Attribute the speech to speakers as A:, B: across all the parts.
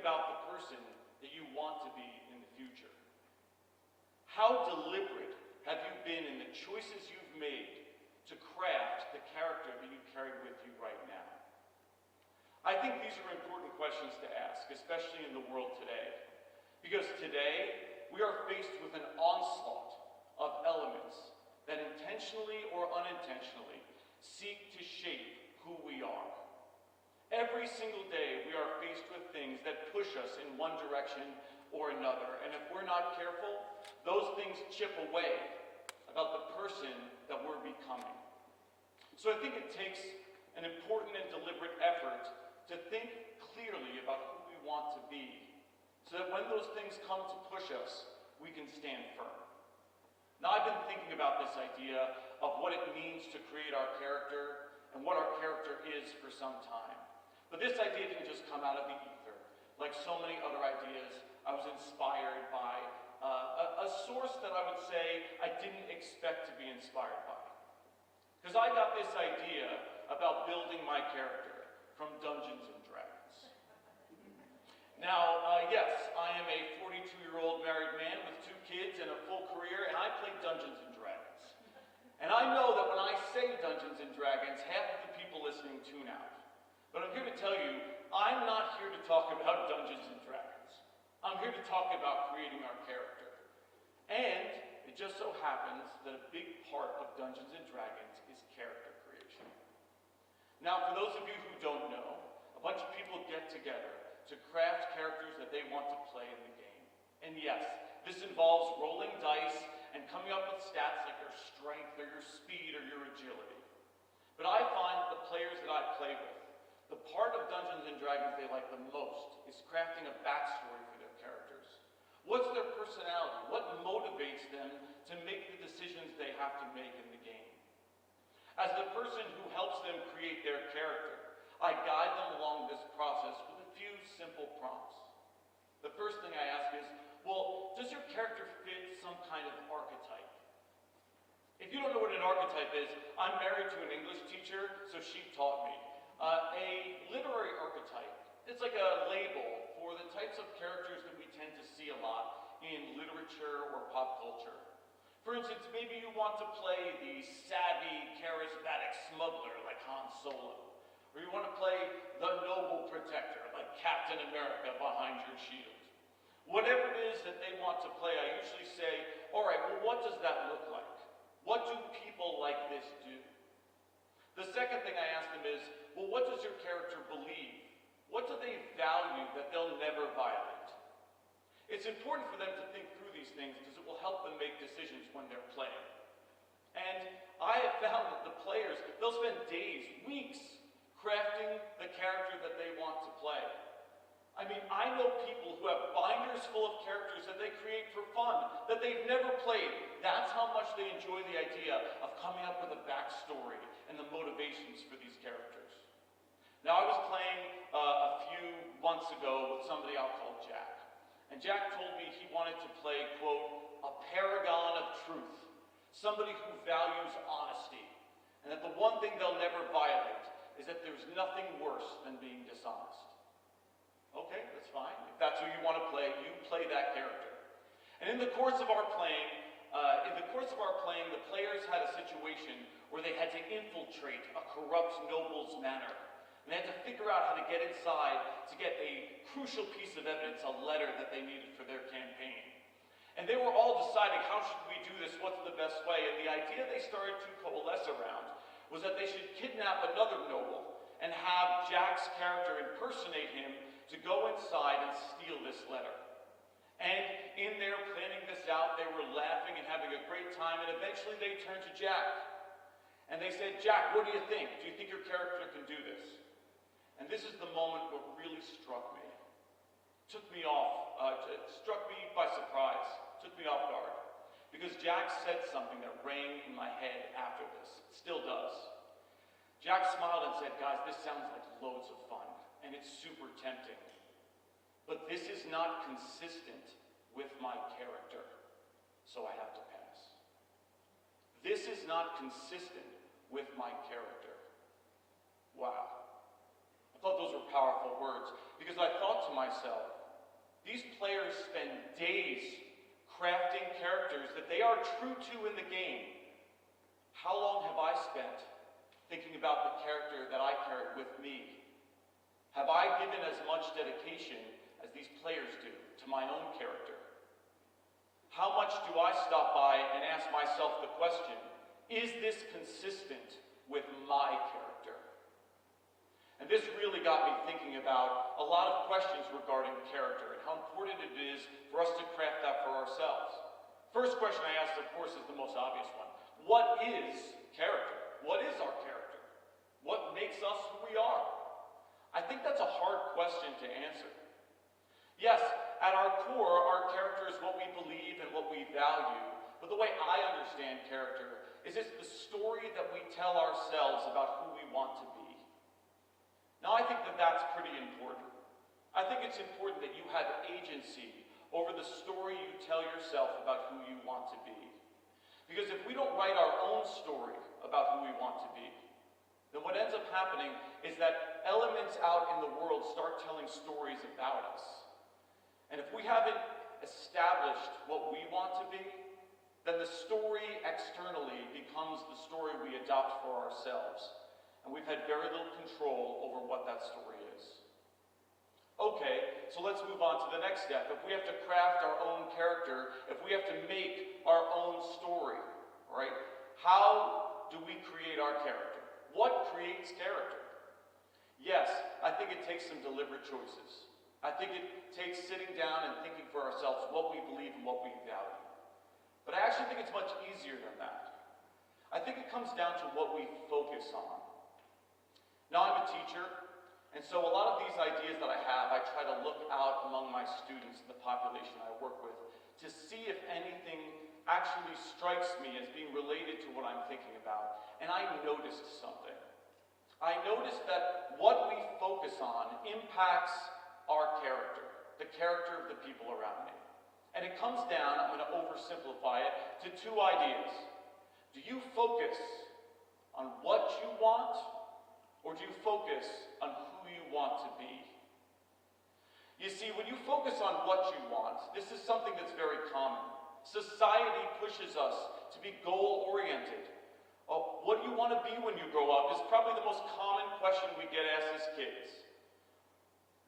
A: about the person that you want to be in the future? How deliberate have you been in the choices you've made to craft the character that you carry with you right now? I think these are important questions to ask, especially in the world today. Because today, we are faced with an onslaught of elements that intentionally or unintentionally seek to shape who we are. Every single day, we are faced with things that push us in one direction or another. And if we're not careful, those things chip away about the person that we're becoming. So I think it takes an important and deliberate effort to think clearly about who we want to be, so that when those things come to push us, we can stand firm. Now, I've been thinking about this idea of what it means to create our character and what our character is for some time. But this idea didn't just come out of the ether. Like so many other ideas, I was inspired by a source that I would say I didn't expect to be inspired by. Because I got this idea about building my character from Dungeons and Dragons. Now, yes, I am a 42-year-old married man with 2 kids and a full career, and I play Dungeons and Dragons. And I know that when I say Dungeons and Dragons, half of the people listening tune out. But I'm here to tell you, I'm not here to talk about Dungeons and Dragons. I'm here to talk about creating our character. And it just so happens that a big part of Dungeons and Dragons is character creation. Now, for those of you who don't know, a bunch of people get together to craft characters that they want to play in the game. And yes, this involves rolling dice and coming up with stats like your strength or your speed or your agility. But I find that the players that I play with, the part of Dungeons and Dragons they like the most is crafting a backstory for their characters. What's their personality? What motivates them to make the decisions they have to make in the game? As the person who helps them create their character, I guide them along this process with a few simple prompts. The first thing I ask is, well, does your character fit some kind of archetype? If you don't know what an archetype is, I'm married to an English teacher, so she taught me. A literary archetype, it's like a label for the types of characters that we tend to see a lot in literature or pop culture. For instance, maybe you want to play the savvy, charismatic smuggler like Han Solo. Or you want to play the noble protector like Captain America behind your shield. Whatever it is that they want to play, I usually say, all right, well, what does that look like? What do people like this do? The second thing I ask them is, well, what does your character believe? What do they value that they'll never violate? It's important for them to think through these things because it will help them make decisions when they're playing. And I have found that the players, they'll spend days, weeks, crafting the character that they want to play. I mean, I know people who have binders full of characters that they create for fun, that they've never played. That's how much they enjoy the idea of coming up with a backstory and the motivations for these characters. Now, I was playing a few months ago with somebody I'll call Jack. And Jack told me he wanted to play, quote, a paragon of truth, somebody who values honesty, and that the one thing they'll never violate is that there's nothing worse than being dishonest. Okay, that's fine. If that's who you want to play, you play that character. And in the course of our playing, the players had a situation where they had to infiltrate a corrupt noble's manor. And they had to figure out how to get inside to get a crucial piece of evidence, a letter that they needed for their campaign. And they were all deciding, how should we do this? What's the best way? And the idea they started to coalesce around was that they should kidnap another noble and have Jack's character impersonate him to go inside and steal this letter. And in their planning this out, they were laughing and having a great time, and eventually they turned to Jack. And they said, Jack, what do you think? Do you think your character can do this? And this is the moment what really struck me. Struck me by surprise, took me off guard. Because Jack said something that rang in my head after this. It still does. Jack smiled and said, guys, this sounds like loads of fun, and it's super tempting. But this is not consistent with my character, so I have to pass. This is not consistent with my character. Wow. I thought those were powerful words, because I thought to myself, These players spend days crafting characters that they are true to in the game. How long have I spent thinking about the character that I carry with me? Have I given as much dedication as these players do to my own character? How much do I stop by and ask myself the question, is this consistent with my character? And this really got me thinking about a lot of questions regarding character and how important it is for us to craft that for ourselves. First question I asked, of course, is the most obvious one. What is character? What is our character? What makes us who we are? I think that's a hard question to answer. Yes, at our core, our character is what we believe and what we value. But the way I understand character is it's the story that we tell ourselves about who we want to be. Now, I think that that's pretty important. I think it's important that you have agency over the story you tell yourself about who you want to be. Because if we don't write our own story about who we want to be, then what ends up happening is that elements out in the world start telling stories about us. And if we haven't established what we want to be, then the story externally becomes the story we adopt for ourselves. And we've had very little control over what that story is. Okay, so let's move on to the next step. If we have to craft our own character, if we have to make our own story, right? How do we create our character? What creates character? Yes, I think it takes some deliberate choices. I think it takes sitting down and thinking for ourselves what we believe and what we value. But I actually think it's much easier than that. I think it comes down to what we focus on. Now, I'm a teacher, and so a lot of these ideas that I have, I try to look out among my students, the population I work with, to see if anything actually strikes me as being related to what I'm thinking about. And I noticed something. I noticed that what we focus on impacts our character, the character of the people around me. And it comes down, I'm going to oversimplify it, to two ideas. Do you focus on what you want, or do you focus on who you want to be? You see, when you focus on what you want, this is something that's very common. Society pushes us to be goal-oriented. Oh, what do you want to be when you grow up is probably the most common question we get asked as kids.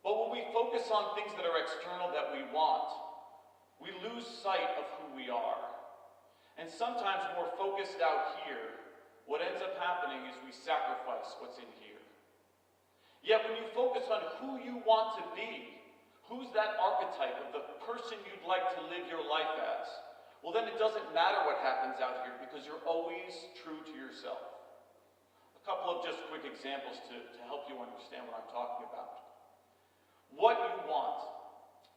A: But when we focus on things that are external that we want, we lose sight of who we are. And sometimes when we're focused out here, what ends up happening is we sacrifice what's in here. Yet when you focus on who you want to be, who's that archetype of the person you'd like to live your life as? Well, then it doesn't matter what happens out here because you're always true to yourself. A couple of just quick examples to help you understand what I'm talking about. What you want.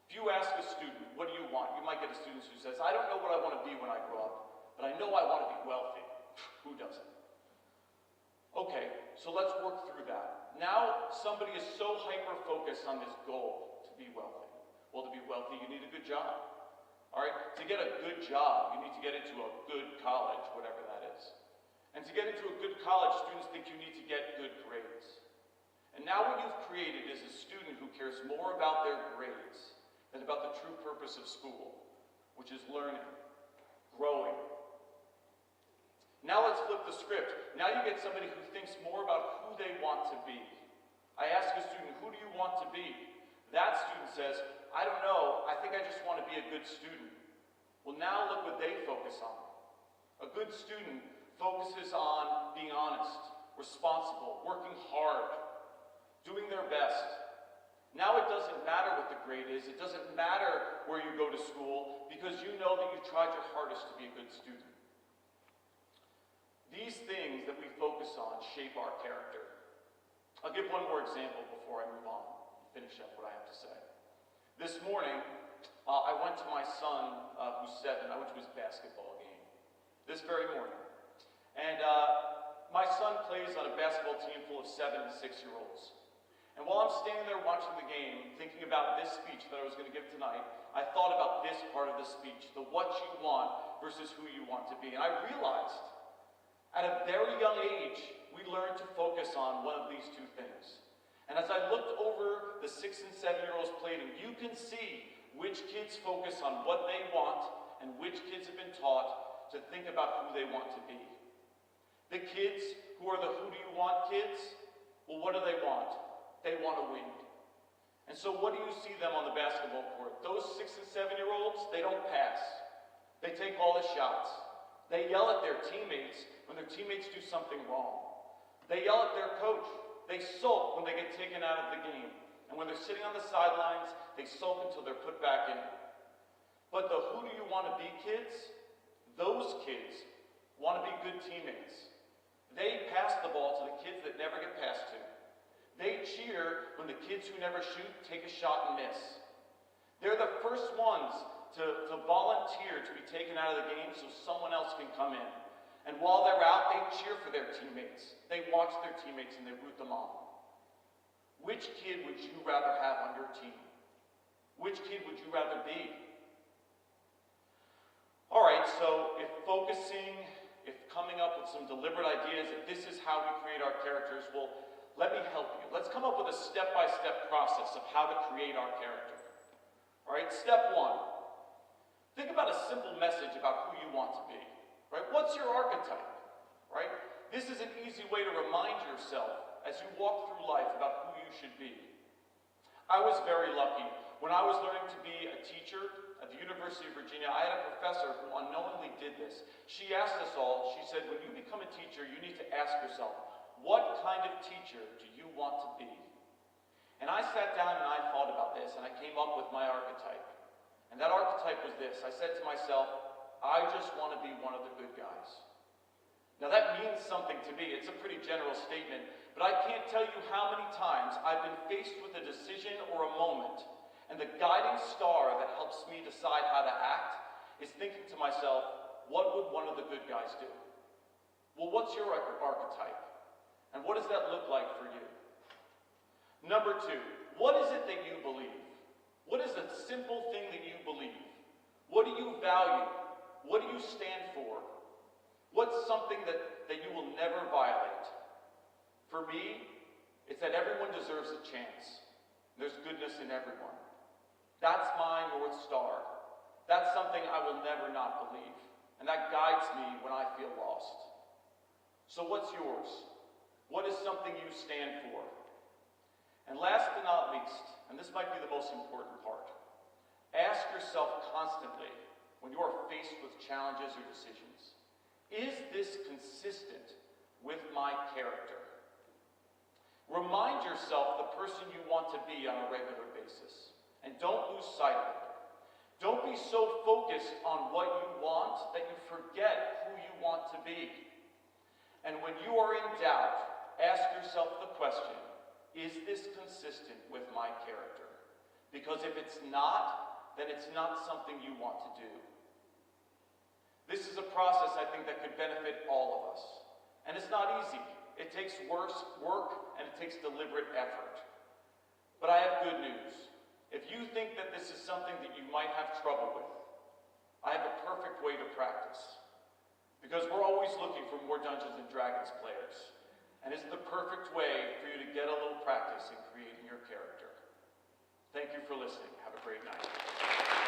A: If you ask a student, what do you want? You might get a student who says, I don't know what I want to be when I grow up, but I know I want to be wealthy. Who doesn't? Okay, so let's work through that. Now somebody is so hyper-focused on this goal to be wealthy. Well, to be wealthy, you need a good job. All right? To get a good job, you need to get into a good college, whatever that is. And to get into a good college, students think you need to get good grades. And now what you've created is a student who cares more about their grades than about the true purpose of school, which is learning, growing. Now let's flip the script. Now you get somebody who thinks more about who they want to be. I ask a student, who do you want to be? That student says, I don't know, I think I just want to be a good student. Well, now look what they focus on. A good student focuses on being honest, responsible, working hard, doing their best. Now it doesn't matter what the grade is, it doesn't matter where you go to school, because you know that you tried your hardest to be a good student. These things that we focus on shape our character. I'll give one more example before I move on and finish up what I have to say. This morning, I went to my son, who's 7, I went to his basketball game. This very morning. And my son plays on a basketball team full of 7 and 6-year-olds. And while I'm standing there watching the game, thinking about this speech that I was going to give tonight, I thought about this part of the speech, the what you want versus who you want to be. And I realized, at a very young age, we learn to focus on one of these two things. And as I looked over the 6 and 7-year-olds playing, you can see which kids focus on what they want and which kids have been taught to think about who they want to be. The kids who are the who do you want kids, well, what do they want? They want to win. And so what do you see them on the basketball court? Those 6 and 7-year-olds, they don't pass. They take all the shots. They yell at their teammates when their teammates do something wrong. They yell at their coach. They sulk when they get taken out of the game. And when they're sitting on the sidelines, they sulk until they're put back in. But the who do you want to be kids, those kids want to be good teammates. They pass the ball to the kids that never get passed to. They cheer when the kids who never shoot take a shot and miss. They're the first ones to volunteer to be taken out of the game so someone else can come in. And while they're out, they cheer for their teammates. They watch their teammates and they root them on. Which kid would you rather have on your team? Which kid would you rather be? All right, so if coming up with some deliberate ideas, if this is how we create our characters, well, let me help you. Let's come up with a step-by-step process of how to create our character. All right, step 1. Think about a simple message about who you want to be. Right? What's your archetype? Right? This is an easy way to remind yourself as you walk through life about who you should be. I was very lucky. When I was learning to be a teacher at the University of Virginia, I had a professor who unknowingly did this. She asked us all, she said, when you become a teacher, you need to ask yourself, what kind of teacher do you want to be? And I sat down and I thought about this, and I came up with my archetype. And that archetype was this. I said to myself, I just want to be one of the good guys. Now that means something to me. It's a pretty general statement, but I can't tell you how many times I've been faced with a decision or a moment, and the guiding star that helps me decide how to act is thinking to myself, what would one of the good guys do? Well, what's your archetype? And what does that look like for you? Number 2, what is it that you believe? What is a simple thing that you believe? What do you value? What do you stand for? What's something that you will never violate? For me, it's that everyone deserves a chance. There's goodness in everyone. That's my North Star. That's something I will never not believe. And that guides me when I feel lost. So what's yours? What is something you stand for? And last but not least, and this might be the most important part, ask yourself constantly when you are faced with challenges or decisions, is this consistent with my character? Remind yourself the person you want to be on a regular basis, and don't lose sight of it. Don't be so focused on what you want that you forget who you want to be. And when you are in doubt, ask yourself the question, is this consistent with my character? Because if it's not, then it's not something you want to do. This is a process, I think, that could benefit all of us. And it's not easy. It takes work and it takes deliberate effort. But I have good news. If you think that this is something that you might have trouble with, I have a perfect way to practice. Because we're always looking for more Dungeons & Dragons players. And it's the perfect way for you to get a little practice in creating your character. Thank you for listening. Have a great night.